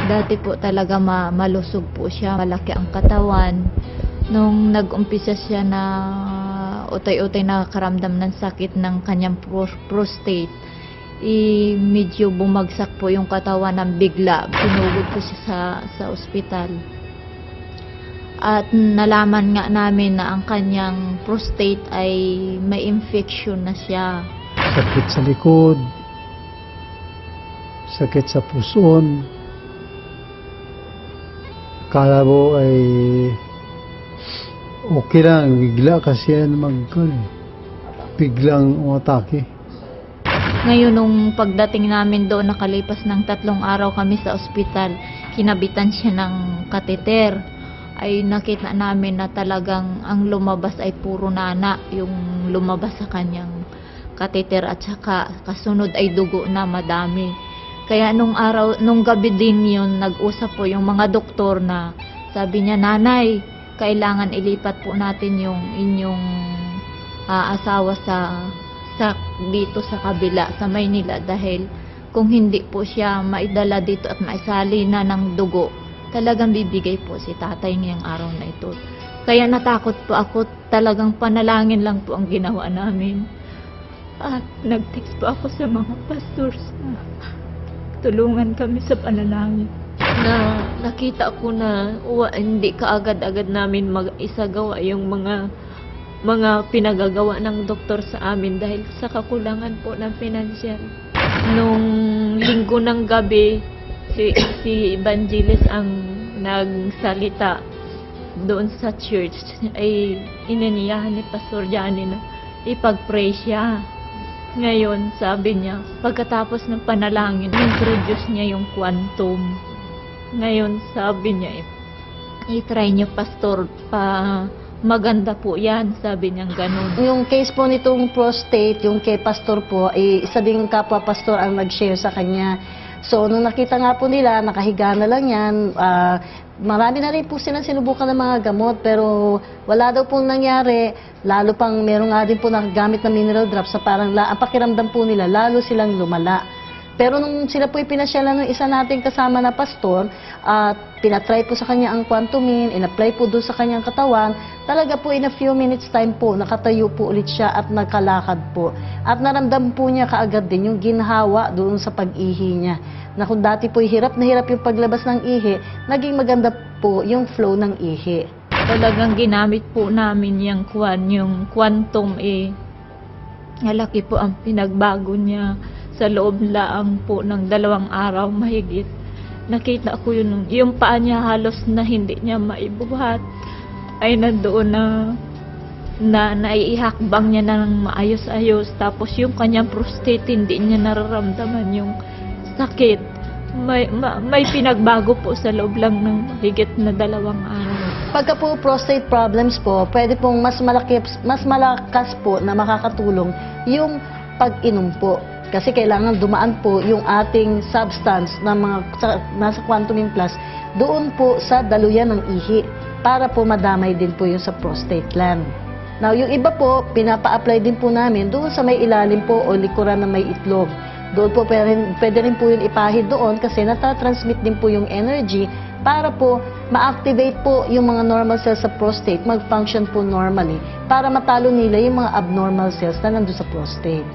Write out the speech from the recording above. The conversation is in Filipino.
Dati po talaga malusog po siya, malaki ang katawan. Nung nag-umpisa siya na utay-utay nakakaramdam ng sakit ng kanyang prostate, medyo bumagsak po yung katawan ng bigla. Sinugod po siya sa ospital. At nalaman nga namin na ang kanyang prostate ay may infection na siya. Sakit sa likod, sakit sa puson. Kala mo ay okay lang, bigla kasi yan biglang umatake. Ngayon nung pagdating namin doon, nakalipas ng 3 araw kami sa ospital, kinabitan siya ng kateter. Ay nakita namin na talagang ang lumabas ay puro nana, yung lumabas sa kanyang kateter, at saka kasunod ay dugo na madami. Kaya nung gabi din yun, nag-usap po yung mga doktor na sabi niya, "Nanay, kailangan ilipat po natin yung inyong asawa sa dito sa kabila, sa Maynila, dahil kung hindi po siya maidala dito at maisali na ng dugo, talagang bibigay po si tatay ngayong araw na ito." Kaya natakot po ako, talagang panalangin lang po ang ginawa namin. At nag-text po ako sa mga pastors na tulungan kami sa panalangin. Na nakita ko na hindi kaagad-agad namin isagawa yung mga pinagagawa ng doktor sa amin dahil sa kakulangan po ng pinansyal. Nung linggo ng gabi, si Evangelist ang nagsalita doon sa church, ay inaniyahan ni Pastor Johnny na ipag-pray siya. Ngayon, sabi niya, pagkatapos ng panalangin, introduce niya yung quantum. Ngayon, sabi niya, i-try niyo, Pastor, maganda po yan, sabi niya ganun. Yung case po nitong prostate, yung kay Pastor po, isa ding kapwa Pastor ang nag-share sa kanya. So, nung nakita nga po nila, nakahiga na lang yan, marami na rin po silang sinubukan ng mga gamot, pero wala daw pong nangyari. Lalo pang meron nga din po nakagamit na mineral drops sa parang ang pakiramdam po nila, lalo silang lumala. Pero nung sila po pinasyalan ng isa nating kasama na pastor, at pinatry po sa kanya ang quantumin, in-apply po doon sa kanyang katawan, talaga po in a few minutes time po, nakatayo po ulit siya at nagkalakad po. At naramdam po niya kaagad din yung ginhawa doon sa pag-ihi niya. Na kung dati po hirap na hirap yung paglabas ng ihi, naging maganda po yung flow ng ihi. Talagang ginamit po namin yung quantum, malaki po ang pinagbago niya. Sa loob lang po ng 2 araw mahigit, nakita ko yung paa niya halos na hindi niya maibuhat, ay nandoon na naiihakbang niya ng maayos-ayos. Tapos yung kanyang prostate, hindi niya nararamdaman yung sakit. May pinagbago po sa loob lang ng mahigit na 2 araw. Pagka po prostate problems po, pwede pong mas malakas po na makakatulong yung pag-inom po. Kasi kailangan dumaan po yung ating substance na nasa Quantumin Plus doon po sa daluyan ng ihi para po madamay din po yung sa prostate gland. Now, yung iba po, pinapa-apply din po namin doon sa may ilalim po o likuran na may itlog. Doon po pwede rin po yung ipahid doon kasi natatransmit din po yung energy para po ma-activate po yung mga normal cells sa prostate, mag-function po normally para matalo nila yung mga abnormal cells na nandun sa prostate.